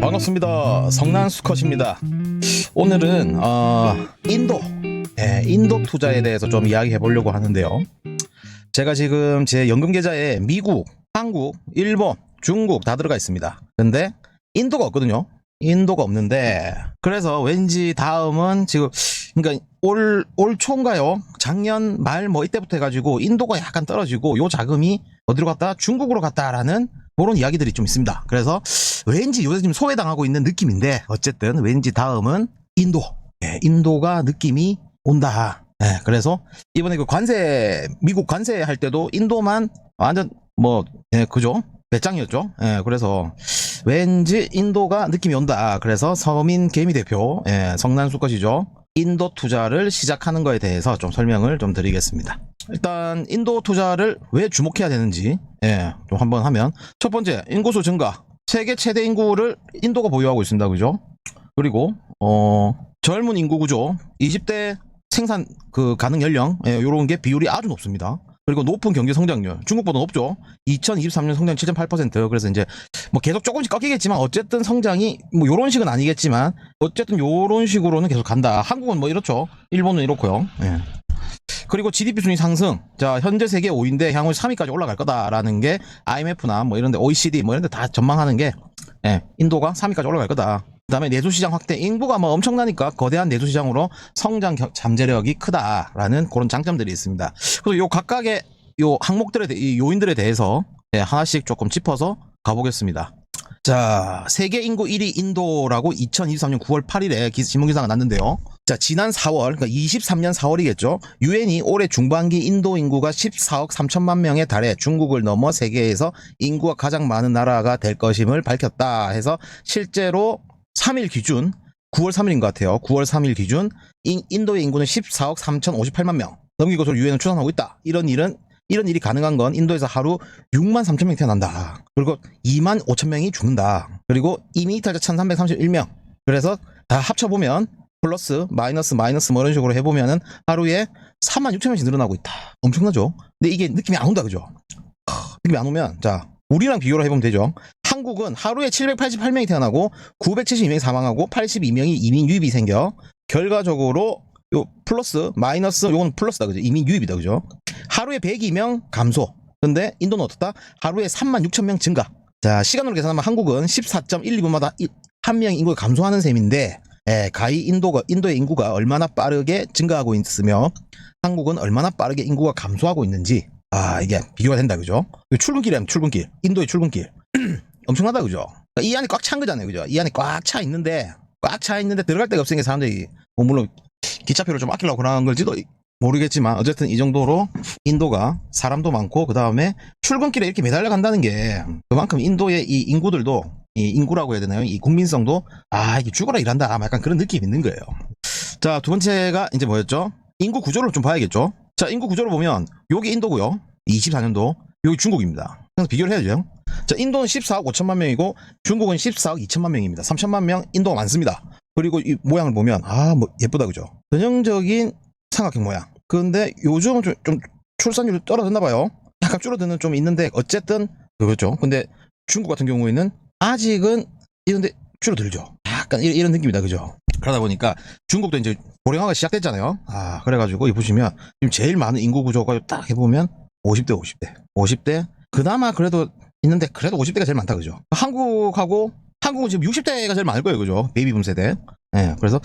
반갑습니다. 성난 수컷입니다. 오늘은 인도 투자에 대해서 좀 이야기해 보려고 하는데요. 제가 지금 제 연금 계좌에 미국, 한국, 일본, 중국 다 들어가 있습니다. 근데 인도가 없거든요. 인도가 없는데, 그래서 왠지 다음은 지금, 그러니까 올 초인가요? 작년 말 뭐 이때부터 해가지고 인도가 약간 떨어지고 요 자금이 어디로 갔다? 중국으로 갔다라는 그런 이야기들이 좀 있습니다. 그래서 왠지 요새 지금 소외당하고 있는 느낌인데, 어쨌든 왠지 다음은 인도. 인도가 느낌이 온다. 그래서 이번에 그 미국 관세 할 때도 인도만 완전 그죠? 배짱이었죠. 그래서 왠지 인도가 느낌이 온다. 그래서 서민 개미 대표, 성난수 것이죠. 인도 투자를 시작하는 거에 대해서 좀 설명을 좀 드리겠습니다. 일단 인도 투자를 왜 주목해야 되는지 좀 한번 하면, 첫 번째, 인구수 증가. 세계 최대 인구를 인도가 보유하고 있습니다. 그죠? 그리고 젊은 인구 구조, 20대 생산 가능 연령, 요런 게 비율이 아주 높습니다. 그리고 높은 경제 성장률, 중국보다 높죠. 2023년 성장 7.8%. 그래서 이제 계속 조금씩 꺾이겠지만 어쨌든 성장이 요런 식은 아니겠지만 어쨌든 요런 식으로는 계속 간다. 한국은 이렇죠. 일본은 이렇고요. 그리고 GDP 순위 상승. 자, 현재 세계 5위인데 향후 3위까지 올라갈 거다라는 게 IMF나 이런데 OECD 이런데 다 전망하는 게, 인도가 3위까지 올라갈 거다. 그다음에 내수시장 확대, 인구가 엄청나니까 거대한 내수시장으로 성장 잠재력이 크다라는 그런 장점들이 있습니다. 그래서 요 각각의 요 항목들에 이 요인들에 대해서 하나씩 조금 짚어서 가보겠습니다. 자, 세계 인구 1위 인도라고 2023년 9월 8일에 신문기사가 났는데요. 자, 지난 4월, 그러니까 23년 4월이겠죠. 유엔이 올해 중반기 인도 인구가 14억 3천만 명에 달해 중국을 넘어 세계에서 인구가 가장 많은 나라가 될 것임을 밝혔다 해서, 실제로 3일 기준, 9월 3일인 것 같아요. 9월 3일 기준 인도의 인구는 14억 3,058만 명 넘길 것으로 유엔은 추산하고 있다. 이런 일이 가능한 건 인도에서 하루 6만 3천 명이 태어난다. 그리고 2만 5천 명이 죽는다. 그리고 이미 이탈자 1,331명. 그래서 다 합쳐보면 플러스 마이너스 이런 식으로 해보면은 하루에 3만 6천 명씩 늘어나고 있다. 엄청나죠? 근데 이게 느낌이 안 온다. 그죠? 느낌이 안 오면, 자, 우리랑 비교를 해보면 되죠. 한국은 하루에 788명이 태어나고 972명이 사망하고 82명이 이민 유입이 생겨, 결과적으로 요 플러스 마이너스 요건 플러스다. 그죠? 이민 유입이다. 그죠? 하루에 102명 감소. 근데 인도는 어떻다? 하루에 3만 6천 명 증가. 자, 시간으로 계산하면 한국은 14.12분마다 한 명 인구가 감소하는 셈인데, 가히 인도의 인구가 얼마나 빠르게 증가하고 있으며 한국은 얼마나 빠르게 인구가 감소하고 있는지, 이게 비교가 된다. 그죠? 출근길이라면 출근길, 인도의 출근길 엄청나다. 그죠? 이 안에 꽉 찬 거잖아요. 그죠? 이 안에 꽉 차 있는데 들어갈 데가 없으니까 사람들이 물론 기차표를 좀 아끼려고 그러는 걸지도 모르겠지만, 어쨌든 이 정도로 인도가 사람도 많고, 그 다음에 출근길에 이렇게 매달려 간다는 게 그만큼 인도의 이 인구들도, 이 인구라고 해야 되나요? 이 국민성도 이게 죽어라 일한다, 약간 그런 느낌이 있는 거예요. 자, 두 번째가 이제 뭐였죠? 인구 구조를 좀 봐야겠죠. 자, 인구 구조를 보면 여기 인도고요. 24년도 여기 중국입니다. 그래서 비교를 해야죠. 자, 인도는 14억 5천만 명이고 중국은 14억 2천만 명입니다. 3천만 명 인도가 많습니다. 그리고 이 모양을 보면 예쁘다. 그죠? 전형적인 삼각형 모양. 그런데 요즘은 좀 출산율이 떨어졌나 봐요. 약간 줄어드는 좀 있는데 어쨌든 그렇죠. 근데 중국 같은 경우에는 아직은 이런데 줄어들죠. 약간 이런 느낌이다. 그죠? 그러다 보니까 중국도 이제 고령화가 시작됐잖아요. 그래가지고 보시면 지금 제일 많은 인구 구조가 딱 해보면 50대 그나마 그래도 있는데, 그래도 50대가 제일 많다. 그죠? 한국은 지금 60대가 제일 많을 거예요. 그죠? 베이비붐 세대. 그래서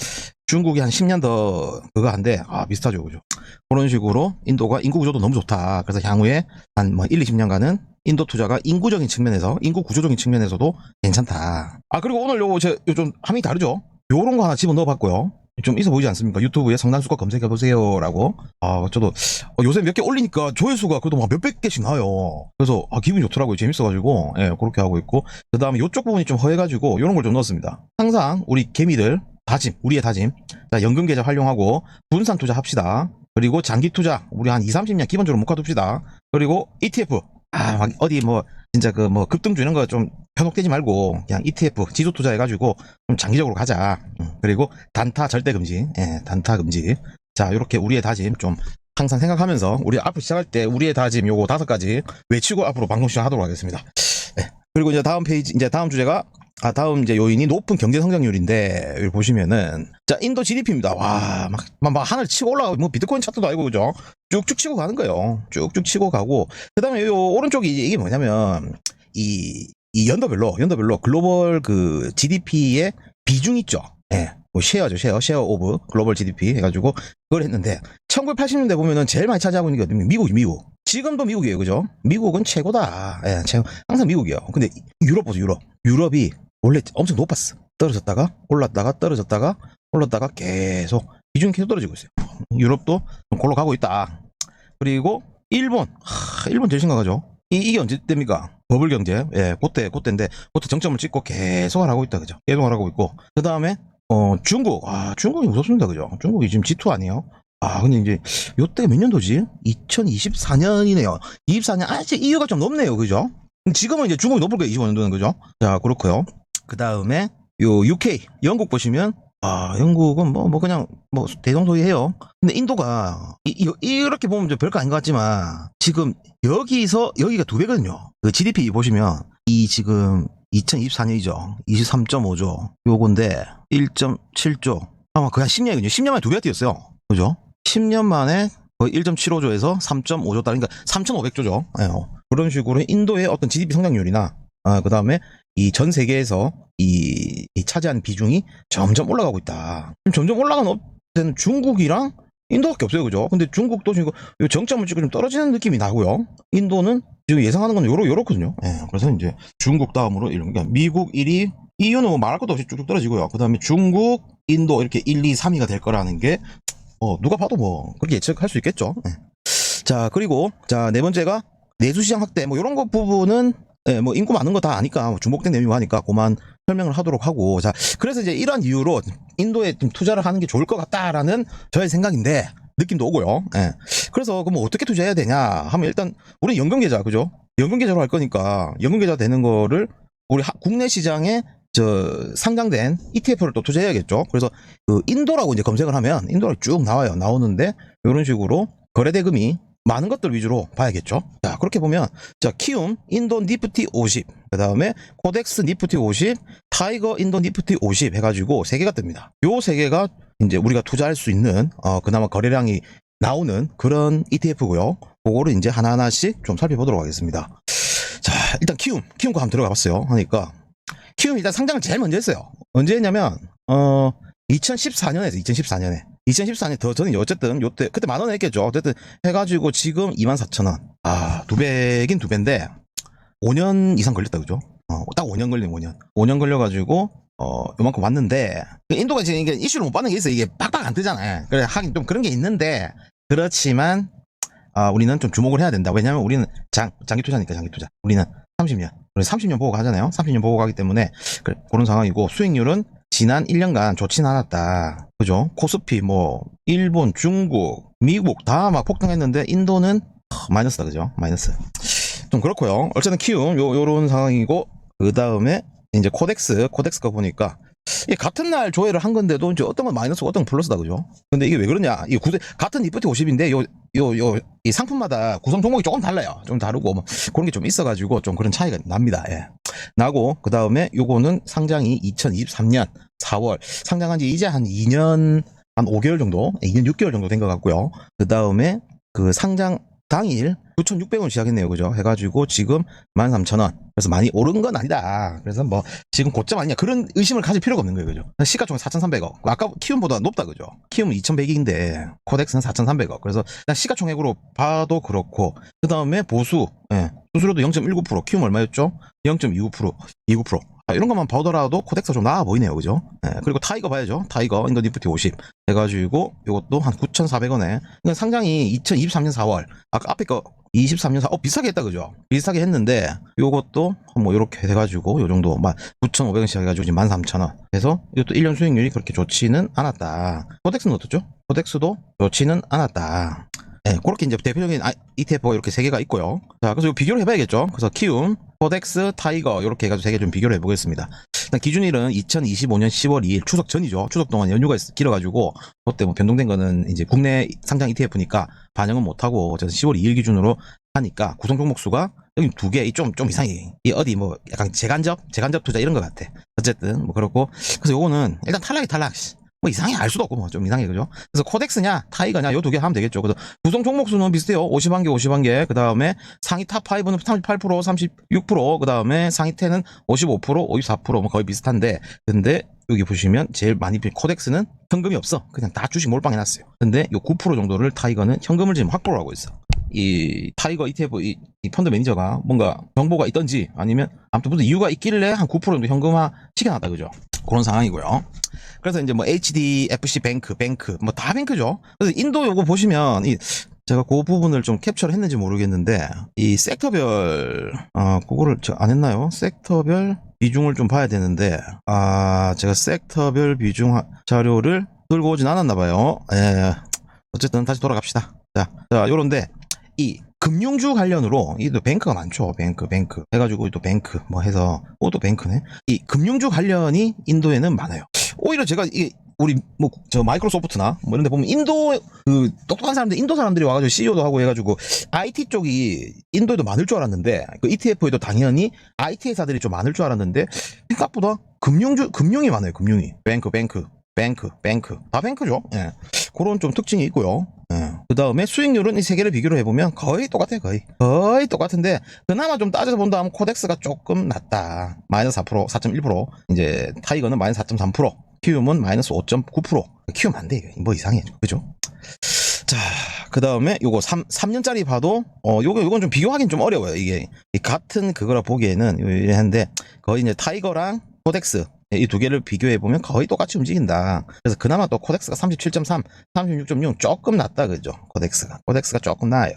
중국이 한 10년 더 그거 한데, 비슷하죠. 그죠? 그런 식으로 인도가 인구 구조도 너무 좋다. 그래서 향후에 한 1, 20년간은 인도 투자가 인구 구조적인 측면에서도 괜찮다. 그리고 오늘 요거 좀 함이 다르죠? 요런 거 하나 집어 넣어봤고요. 좀 있어 보이지 않습니까? 유튜브에 성난수컷 검색해보세요 라고. 저도 요새 몇 개 올리니까 조회수가 그래도 몇백 개씩 나와요. 그래서 기분이 좋더라고요. 재밌어가지고 그렇게 하고 있고, 그 다음에 요쪽 부분이 좀 허해가지고 요런 걸 좀 넣었습니다. 항상 우리 개미들 우리의 다짐. 자, 연금 계좌 활용하고 분산 투자 합시다. 그리고 장기 투자 우리 한 20-30년 기본적으로 묶어둡시다. 그리고 ETF 어디 진짜 급등주 이런 거 좀 현혹되지 말고 그냥 ETF 지수 투자해가지고 좀 장기적으로 가자. 그리고 단타 절대 금지. 단타 금지. 자, 요렇게 우리의 다짐 좀 항상 생각하면서 우리 앞으로 시작할 때 우리의 다짐 요거 5가지 외치고 앞으로 방송 시작하도록 하겠습니다. 그리고 이제 다음 페이지, 이제 다음 주제가, 다음 이제 요인이 높은 경제 성장률인데, 여기 보시면은, 자, 인도 GDP입니다. 와, 막 하늘 치고 올라가고, 뭐 비트코인 차트도 아니고, 그죠? 쭉쭉 치고 가는 거예요. 쭉쭉 치고 가고, 그 다음에 요 오른쪽이 이게 뭐냐면, 이 연도별로 글로벌 그 GDP의 비중 있죠? 예. 뭐 쉐어 오브 글로벌 GDP 해가지고 그걸 했는데 1980년대 보면은 제일 많이 차지하고 있는 게 어디면 미국. 지금도 미국이에요, 그죠? 미국은 최고다. 예, 항상 미국이에요. 근데 유럽 보세요, 유럽이 원래 엄청 높았어. 떨어졌다가 올랐다가 떨어졌다가 올랐다가 계속 비중이 계속 떨어지고 있어요. 유럽도 골로 가고 있다. 그리고 일본 제일 심각하죠. 이게 언제 때입니까? 버블 경제. 예, 그때인데 그때 정점을 찍고 계속 하고 있다, 그죠? 계속 하고 있고. 그 다음에 중국이 무섭습니다, 그죠? 중국이 지금 G2 아니에요? 근데 이제 요때가 몇 년도지? 2024년이네요. 24년 아직 이유가 좀 높네요, 그죠? 지금은 이제 중국이 높을 거예요, 25년도는, 그죠? 자, 그렇고요. 그 다음에 요 UK 영국 보시면 영국은 그냥 대동소이해요. 근데 인도가 이렇게 보면 좀 별거 아닌 것 같지만 지금 여기가 2배거든요. 그 GDP 보시면 지금 2024년이죠. 23.5조 요건데 1.7조 아마 거의 한 10년이거든요. 10년 만에 2배가 뛰었어요. 그죠? 10년 만에 거의 1.75조에서 3.5조 달러, 그러니까 3,500조죠. 예, 그런 식으로 인도의 어떤 GDP 성장률이나 그 다음에 이 전 세계에서 이 차지하는 비중이 점점 올라가고 있다. 점점 올라가는 데는 중국이랑 인도밖에 없어요, 그죠? 근데 중국도 지금 정점을 찍고 좀 떨어지는 느낌이 나고요. 인도는 지금 예상하는 건 요렇거든요. 예, 그래서 이제 중국 다음으로 그러니까 미국 1위, EU는 뭐 말할 것도 없이 쭉쭉 떨어지고요. 그 다음에 중국, 인도 이렇게 1, 2, 3위가 될 거라는 게 누가 봐도 뭐 그렇게 예측할 수 있겠죠. 예. 자, 그리고 네 번째가 내수시장 확대 이런 거 부분은 인구 많은 거 다 아니까 중복된 내용이 하니까 그만 설명을 하도록 하고, 자, 그래서 이제 이런 이유로 인도에 좀 투자를 하는 게 좋을 것 같다라는 저의 생각인데 느낌도 오고요. 예. 그래서 그럼 어떻게 투자해야 되냐 하면 일단 우리 연금계좌, 그죠? 연금계좌로 할 거니까 연금계좌 되는 거를 우리 국내 시장에 상장된 ETF를 또 투자해야겠죠. 그래서 그 인도라고 이제 검색을 하면 인도라고 쭉 나오는데 이런 식으로 거래대금이 많은 것들 위주로 봐야겠죠. 자, 그렇게 보면 키움 인도 니프티 50, 그 다음에 코덱스 니프티 50, 타이거 인도 니프티 50 해가지고 3개가 뜹니다. 요 3개가 이제 우리가 투자할 수 있는 그나마 거래량이 나오는 그런 ETF고요. 그거를 이제 하나하나씩 좀 살펴보도록 하겠습니다. 자, 일단 키움 거 한번 들어가 봤어요. 하니까 키움이 일단 상장을 제일 먼저 했어요. 언제 했냐면 2014년에 2014년 저는 어쨌든 요때 그때 10,000원 했겠죠. 어쨌든 해가지고 지금 24,000원. 2배긴 2배인데 5년 이상 걸렸다, 그죠? 딱 5년 걸린 5년 걸려가지고 요만큼 왔는데 인도가 지금 이게 이슈를 못 받는 게 있어요. 이게 빡빡 안 뜨잖아요. 그래 하긴 좀 그런 게 있는데 그렇지만 우리는 좀 주목을 해야 된다. 왜냐면 우리는 장기 투자니까. 우리는 30년 보고 가잖아요. 30년 보고 가기 때문에 그런 상황이고, 수익률은 지난 1년간 좋진 않았다. 그죠? 코스피 일본, 중국, 미국 다 막 폭등했는데 인도는 마이너스다, 그죠? 마이너스. 좀 그렇고요. 어쨌든 키움 요런 상황이고, 그 다음에 이제 코덱스 거 보니까 이게 같은 날 조회를 한 건데도 이제 어떤 건 마이너스고 어떤 건 플러스다, 그죠? 근데 이게 왜 그러냐? 같은 니프티 50인데 이 상품마다 구성 종목이 조금 달라요. 좀 다르고 그런 게 좀 있어가지고 좀 그런 차이가 납니다. 예. 나고, 그 다음에 요거는 상장이 2023년 4월 상장한 지 이제 한 2년 한 5개월 정도, 2년 6개월 정도 된 것 같고요. 그 다음에 그 상장 당일 9,600원 시작했네요, 그죠? 해가지고 지금 13,000원. 그래서 많이 오른 건 아니다. 그래서 지금 고점 아니냐 그런 의심을 가질 필요가 없는 거예요, 그죠? 시가총액 4,300억. 아까 키움보다 높다, 그죠? 키움은 2,100억인데 코덱스는 4,300억. 그래서 시가총액으로 봐도 그렇고, 그 다음에 보수, 수수료도 0.19%, 키움 얼마였죠? 0.29%, 29%. 이런 것만 보더라도 코덱스가 좀 나아 보이네요, 그죠? 그리고 타이거 봐야죠. 타이거 인도 니프티 50 해가지고 이것도 한 9,400원에 상장이 2023년 4월. 아까 앞에 거 23년 4월 비슷하게 했다, 그죠? 비슷하게 했는데 요것도 이렇게 돼가지고 요 정도 9,500원 시작해가지고 지금 13,000원. 그래서 이것도 1년 수익률이 그렇게 좋지는 않았다. 코덱스는 어떻죠? 코덱스도 좋지는 않았다. 그렇게 이제 대표적인 ETF가 이렇게 3개가 있고요. 자, 그래서 비교를 해봐야겠죠. 그래서 키움, 코덱스, 타이거 이렇게 해가지고 3개 좀 비교를 해보겠습니다. 일단 기준일은 2025년 10월 2일 추석 전이죠. 추석 동안 연휴가 길어가지고 그때 변동된 거는 이제 국내 상장 ETF니까 반영은 못하고 어쨌든 10월 2일 기준으로 하니까 구성 종목 수가 여기 두 개, 좀 이상해. 이 어디 뭐 약간 재간접 투자 이런 것 같아. 어쨌든 뭐 그렇고. 그래서 요거는 일단 탈락. 뭐 이상해 알 수도 없고 뭐 좀 이상해 그죠? 그래서 코덱스냐 타이거냐 요 두 개 하면 되겠죠. 그래서 구성 종목 수는 비슷해요. 50한 개. 그 다음에 상위 탑 5는 38%, 36%. 그 다음에 상위 10은 55%, 54%. 뭐 거의 비슷한데, 근데 여기 보시면 제일 많이 필 코덱스는 현금이 없어. 그냥 다 주식 몰빵 해놨어요. 근데 요 9% 정도를 타이거는 현금을 지금 확보를 하고 있어. 이 타이거 ETF 이 펀드 매니저가 뭔가 정보가 있던지 아니면 아무튼 무슨 이유가 있길래 한 9% 정도 현금화 시켜놨다 그죠? 그런 상황이고요. 그래서 이제 뭐 HDFC 뱅크 뭐 다 뱅크죠. 그래서 인도 요거 보시면 제가 그 부분을 좀 캡처를 했는지 모르겠는데 이 섹터별 그거를 제가 안 했나요? 섹터별 비중을 좀 봐야 되는데 제가 섹터별 비중 자료를 들고 오진 않았나 봐요. 예. 어쨌든 다시 돌아갑시다. 자 요런데 이 금융주 관련으로 이 또 뱅크가 많죠. 뱅크 해가지고 또 뱅크 뭐 해서 또 뱅크네. 이 금융주 관련이 인도에는 많아요. 오히려 제가 이게 우리 뭐 저 마이크로소프트나 뭐 이런 데 보면 인도 그 똑똑한 사람들 인도 사람들이 와가지고 CEO도 하고 해가지고 IT 쪽이 인도에도 많을 줄 알았는데 그 ETF에도 당연히 IT 회사들이 좀 많을 줄 알았는데 생각보다 금융이 많아요. 금융이 뱅크 다 뱅크죠. 예. 그런 좀 특징이 있고요. 예. 그 다음에 수익률은 이 세 개를 비교를 해보면 거의 똑같아요. 거의 똑같은데 그나마 좀 따져서 본다면 코덱스가 조금 낫다. 마이너스 4%, 4.1%. 이제 타이거는 마이너스 4.3%. 키움은 마이너스 5.9%. 키움 안 돼. 뭐 이상해. 그죠? 자, 그 다음에 요거 3년짜리 봐도, 요건 좀 비교하긴 좀 어려워요. 이게 같은 그거라 보기에는 한데 거의 이제 타이거랑 코덱스 이 두 개를 비교해보면 거의 똑같이 움직인다. 그래서 그나마 또 코덱스가 37.3, 36.6 조금 낫다. 그죠? 코덱스가 조금 나아요.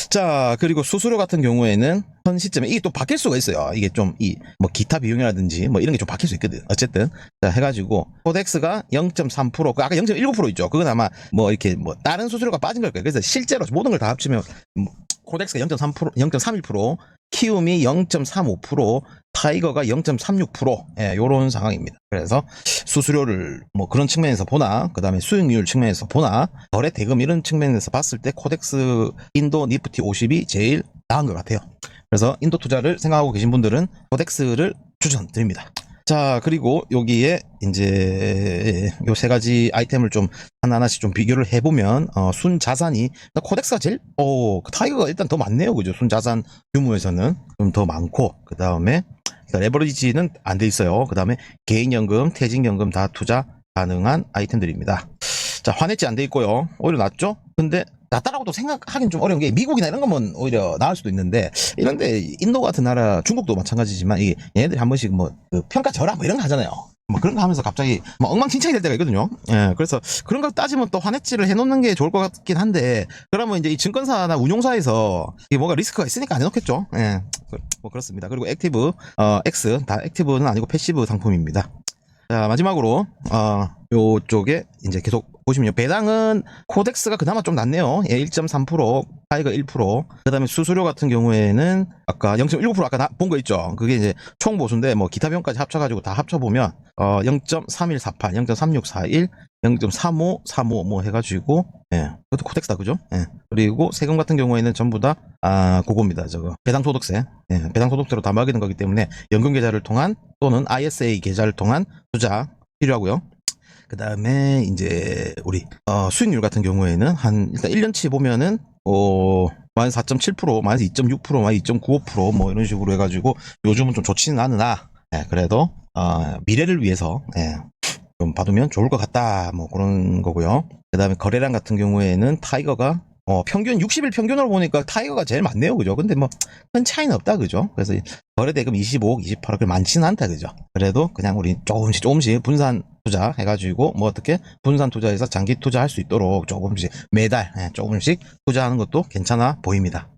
자, 그리고 수수료 같은 경우에는 현 시점에 이게 또 바뀔 수가 있어요. 이게 좀 뭐 기타 비용이라든지 뭐 이런 게 좀 바뀔 수 있거든. 어쨌든 자 해가지고 코덱스가 0.3%, 그 아까 0.19% 있죠. 그건 아마 뭐 이렇게 뭐 다른 수수료가 빠진 걸 거예요. 그래서 실제로 모든 걸 다 합치면 코덱스가 0.3%, 0.31%, 키움이 0.35%, 타이거가 0.36%, 예, 요런 상황입니다. 그래서 수수료를 뭐 그런 측면에서 보나, 그 다음에 수익률 측면에서 보나, 거래 대금 이런 측면에서 봤을 때 코덱스 인도 니프티 50이 제일 나은 것 같아요. 그래서 인도 투자를 생각하고 계신 분들은 코덱스를 추천드립니다. 자, 그리고 여기에 이제 요 세 가지 아이템을 좀 하나하나씩 좀 비교를 해보면 순 자산이 코덱스가 제일 타이거가 일단 더 많네요. 그죠? 순 자산 규모에서는 좀 더 많고, 그 다음에 레버리지는 안 돼 있어요. 그 다음에 개인연금, 퇴직연금 다 투자 가능한 아이템들입니다. 자, 환해지 안 돼 있고요. 오히려 낫죠? 근데 낫다라고도 생각하긴 좀 어려운 게 미국이나 이런 거면 오히려 나을 수도 있는데 이런데 인도 같은 나라, 중국도 마찬가지지만 이게 얘네들이 한 번씩 뭐 그 평가 절하 뭐 이런 거 하잖아요. 뭐 그런 거 하면서 갑자기 뭐 엉망진창이 될 때가 있거든요. 예, 그래서 그런 거 따지면 또 환해지를 해놓는 게 좋을 것 같긴 한데 그러면 이제 이 증권사나 운용사에서 이게 뭐가 리스크가 있으니까 안 해놓겠죠. 예, 뭐 그렇습니다. 그리고 액티브, X 다 액티브는 아니고 패시브 상품입니다. 자, 마지막으로 요쪽에 이제 계속 보시면요. 배당은 코덱스가 그나마 좀 낫네요. 예, 1.3%, 타이거 1%. 그다음에 수수료 같은 경우에는 아까 0.19% 아까 본 거 있죠. 그게 이제 총 보수인데 뭐 기타 비용까지 합쳐가지고 다 합쳐보면 0.3148, 0.3641, 0.3535 뭐 해가지고 예, 그것도 코덱스다 그죠? 예. 그리고 세금 같은 경우에는 전부 다 그겁니다. 저거 배당소득세, 예, 배당소득세로 다 막이는 거기 때문에 연금 계좌를 통한 또는 ISA 계좌를 통한 투자 필요하고요. 그 다음에 이제 우리 수익률 같은 경우에는 한 일단 1년치 보면은 마이너스 4.7%, 마이너스 2.6%, 마이너스 2.95% 뭐 이런 식으로 해가지고 요즘은 좀 좋지는 않으나 예, 그래도 미래를 위해서 예, 좀 받으면 좋을 것 같다 뭐 그런 거고요. 그 다음에 거래량 같은 경우에는 타이거가 평균 60일 평균으로 보니까 타이거가 제일 많네요. 그죠? 근데 뭐 큰 차이는 없다. 그죠? 그래서 거래 대금 25억, 28억 많지는 않다. 그죠? 그래도 그냥 우리 조금씩 분산 투자 해가지고 뭐 어떻게 분산 투자해서 장기 투자할 수 있도록 조금씩 매달 조금씩 투자하는 것도 괜찮아 보입니다.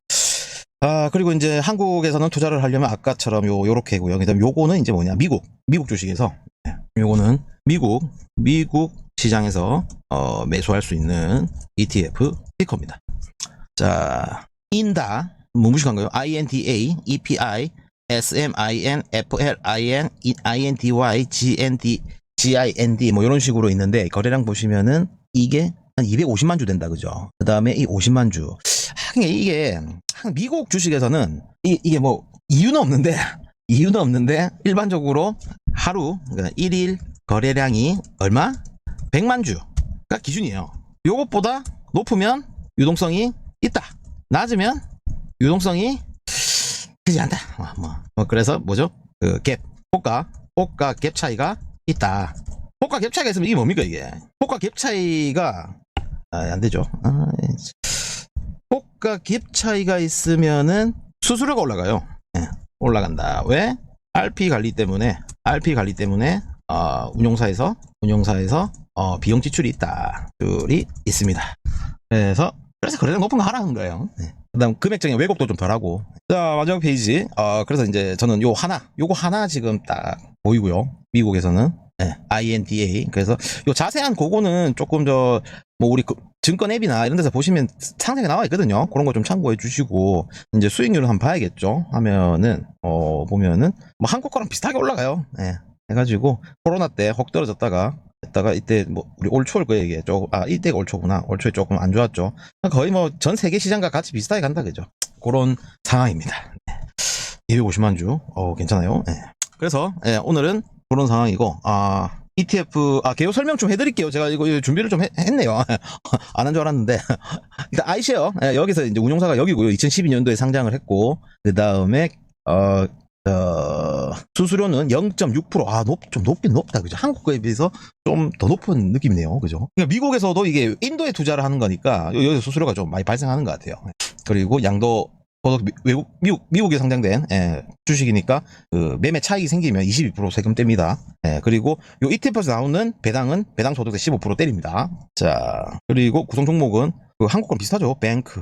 그리고 이제 한국에서는 투자를 하려면 아까처럼 요렇게고요. 그다음 요거는 이제 뭐냐? 미국 주식에서 요거는 미국 시장에서 매수할 수 있는 ETF 티커입니다. 자, 인다 뭐 무식한 거요? INDA, EPI, SMIN, FLIN, INDY, GIND 뭐 이런 식으로 있는데 거래량 보시면은 이게 한 250만 주 된다. 그죠? 그 다음에 이 50만 주 그러니까 이게 미국 주식에서는 이게 뭐 이유는 없는데 일반적으로 하루 그러니까 1일 거래량이 얼마? 100만 주가 기준이에요. 요것보다 높으면 유동성이 있다. 낮으면 유동성이 되지 않다. 그래서 뭐죠? 그 갭, 호가 갭 차이가 있다. 호가 갭 차이가 있으면 이게 뭡니까 이게? 호가 갭 차이가 안 되죠. 호가 갭 차이가 있으면은 수수료가 올라가요. 네, 올라간다. 왜? RP 관리 때문에 운용사에서 비용 지출이 있습니다. 그래서 거래량 높은 거 하라는 거예요. 네. 그다음 금액적인 왜곡도 좀 덜하고. 자, 마지막 페이지. 그래서 이제 저는 요거 하나 지금 딱 보이고요. 미국에서는 INDA. 그래서 요 자세한 그거는 조금 우리 증권 앱이나 이런 데서 보시면 상세하게 나와 있거든요. 그런 거 좀 참고해 주시고, 이제 수익률을 한번 봐야겠죠. 하면은 보면은 뭐 한국 거랑 비슷하게 올라가요. 해가지고 코로나 때 혹 떨어졌다가 이때 우리 올 초일 거예요 이게 이때가 올 초구나. 올 초에 조금 안 좋았죠. 거의 뭐 전 세계 시장과 같이 비슷하게 간다 그죠. 그런 상황입니다. 250만 주 괜찮아요. 그래서 오늘은 그런 상황이고 ETF 개요 설명 좀 해드릴게요. 제가 이거 준비를 좀 했네요. 안 한 줄 알았는데 일단 아이쉐어 여기서 이제 운용사가 여기고요. 2012년도에 상장을 했고 그 다음에 수수료는 0.6%. 좀 높긴 높다. 그죠? 한국 거에 비해서 좀 더 높은 느낌이네요. 그죠? 그러니까 미국에서도 이게 인도에 투자를 하는 거니까 여기서 수수료가 좀 많이 발생하는 것 같아요. 그리고 양도 미국에 상장된 주식이니까 그 매매 차익이 생기면 22% 세금 뗍니다. 그리고 요 ETF에서 나오는 배당 소득세 15% 때립니다. 자, 그리고 구성 종목은 한국 건 비슷하죠. 뱅크.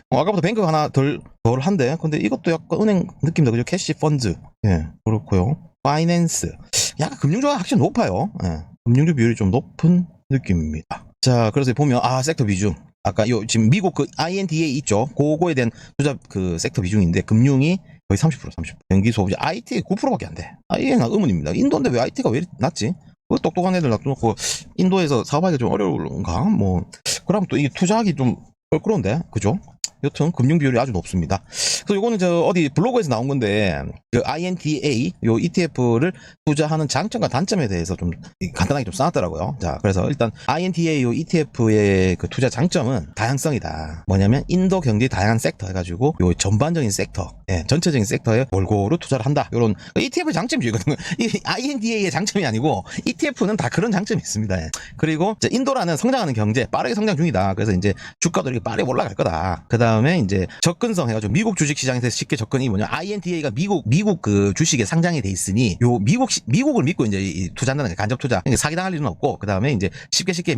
아까부터 뱅크가 하나 덜한데, 근데 이것도 약간 은행 느낌이다. 그죠? 캐시 펀드. 그렇고요. 파이낸스. 약간 금융주가 확실히 높아요. 금융주 비율이 좀 높은 느낌입니다. 자, 그래서 보면, 섹터 비중. 아까 지금 미국 그 INDA 있죠? 그거에 대한 투자 그 섹터 비중인데, 금융이 거의 30%. 전기 소비자. IT 9%밖에 안 돼. 이게 의문입니다. 인도인데 왜 IT가 왜 낮지? 똑똑한 애들 놔두놓고 인도에서 사업하기가 좀 어려운가? 그럼 또 이게 투자하기 좀 껄끄러운데, 그죠? 여튼 금융 비율이 아주 높습니다. 그래서 요거는 어디 블로그에서 나온 건데 그 INDA 요 ETF를 투자하는 장점과 단점에 대해서 좀 간단하게 좀 써놨더라고요. 자, 그래서 일단 INDA 요 ETF의 그 투자 장점은 다양성이다. 뭐냐면 인도 경제의 다양한 섹터 해가지고 요 전반적인 섹터, 전체적인 섹터에 골고루 투자를 한다. 요런 ETF 장점이죠. 이거는 INDA의 장점이 아니고 ETF는 다 그런 장점이 있습니다. 그리고 인도라는 성장하는 경제 빠르게 성장 중이다. 그래서 이제 주가도 이렇게 빠르게 올라갈 거다. 그다음에 이제 접근성 해가지고 미국 주식 시장에서 쉽게 접근이 뭐냐, INDA가 미국 그 주식에 상장이 돼 있으니 요 미국을 믿고 이제 투자한다는 게 간접 투자, 그러니까 사기당할 일은 없고, 그다음에 이제 쉽게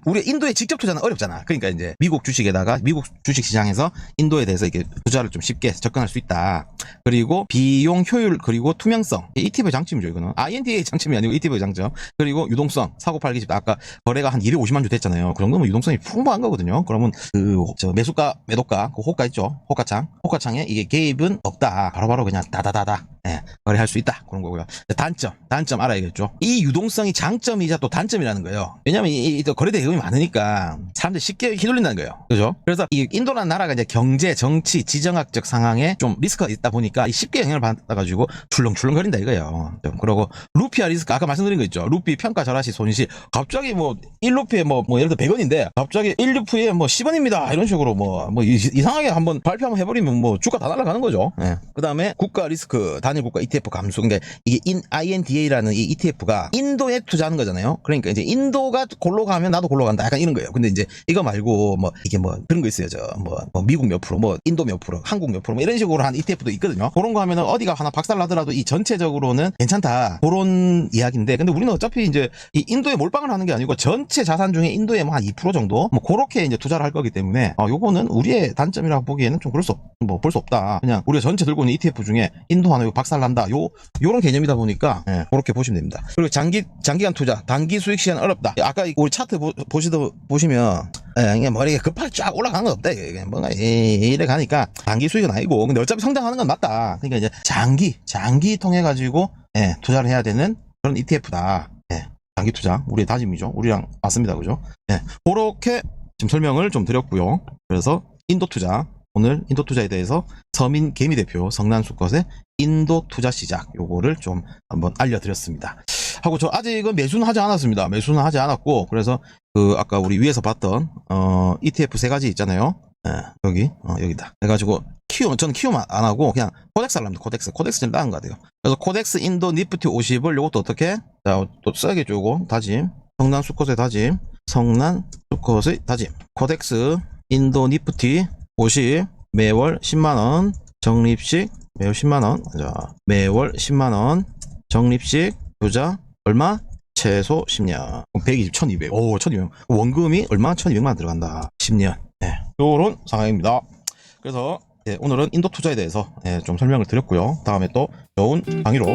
우리 인도에 직접 투자는 어렵잖아. 그러니까 이제 미국 주식에다가 미국 주식 시장에서 인도에 대해서 이렇게 투자를 좀 쉽게 접근할 수 있다. 그리고 비용 효율, 그리고 투명성, ETF의 장점이죠. 이거는 INDA의 장점이 아니고 ETF의 장점. 그리고 유동성, 사고 팔기 집, 아까 거래가 한 250만 주 됐잖아요. 그 정도면 유동성이 풍부한 거거든요. 그러면 매수가 매도가 그 호가 있죠. 호가창에 이게 개입은 없다. 바로바로 그냥 다다다다 거래할 수 있다. 그런 거고요. 단점 알아야겠죠. 이 유동성이 장점이자 또 단점이라는 거예요. 왜냐면 이 거래 대금이 많으니까 사람들이 쉽게 휘둘린다는 거예요. 그죠? 그래서 이 인도라는 나라가 이제 경제, 정치, 지정학적 상황에 좀 리스크가 있다 보니까 쉽게 영향을 받아가지고 출렁출렁거린다 이거예요. 그리고 루피아 리스크, 아까 말씀드린 거 있죠. 루피 평가 절하시 손실. 갑자기 1루피에 예를 들어 100원인데 갑자기 1루피에 10원입니다. 이런 식으로 이상하게 한번 발표 한번 해버리면 주가 다 날아가는 거죠. 그 다음에 국가 리스크, 단일 국가 ETF 감소. 그러니까 이게 INDA라는 이 ETF가 인도에 투자하는 거잖아요. 그러니까 이제 인도가 골로 가면 나도 골로 간다. 약간 이런 거예요. 근데 이제 이거 말고 이게 그런 거 있어요. 미국 몇 프로, 인도 몇 프로, 한국 몇 프로, 이런 식으로 한 ETF도 있거든요. 그런 거 하면은 어디가 하나 박살나더라도 이 전체적으로는 괜찮다. 그런 이야기인데, 근데 우리는 어차피 이제 이 인도에 몰빵을 하는 게 아니고 전체 자산 중에 인도에 한 2% 정도 그렇게 이제 투자를 할 거기 때문에 요거는 우리의 단점이라고 보기에는 좀 볼 수 없다. 그냥 우리가 전체 들고 있는 ETF 중에 인도 하나 박살난다. 요런 개념이다 보니까 그렇게 보시면 됩니다. 그리고 장기간 투자, 단기 수익 시간 어렵다. 아까 우리 차트 보시면 이게 머리가 급하게 쫙 올라가는 건 없다. 이게 뭔가 이래 가니까 단기 수익은 아니고, 근데 어차피 성장하는 건 맞다. 그러니까 이제 장기 통해 가지고 투자를 해야 되는 그런 ETF다. 장기 투자 우리의 다짐이죠. 우리랑 맞습니다. 그죠? 그렇게 지금 설명을 좀 드렸고요. 그래서 인도 투자, 오늘 인도 투자에 대해서 서민 개미 대표 성난수컷의 인도 투자 시작 요거를 좀 한번 알려드렸습니다. 하고 저 아직은 매수는 하지 않았습니다. 매수는 하지 않았고, 그래서 그 아까 우리 위에서 봤던 ETF 세 가지 있잖아요. 여기 여기다 해가지고 저는 키움 안 하고 그냥 코덱스 하려면 코덱스 좀 나은 것 같아요. 그래서 코덱스 인도 니프티 50을 요것도 어떻게 또 써야게 주고 다짐, 성난 수컷의 다짐, 코덱스 인도 니프티 50 매월 10만원 적립식 매월 10만원 매월 10만원 적립식 투자 얼마? 최소 10년 120, 1200 오 1200 원금이 얼마? 1200만 들어간다 10년. 요런 상황입니다. 그래서 오늘은 인도 투자에 대해서 좀 설명을 드렸고요. 다음에 또 좋은 강의로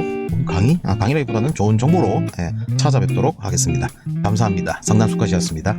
강의라기보다는 좋은 정보로 찾아뵙도록 하겠습니다. 감사합니다. 성난수컷이었습니다.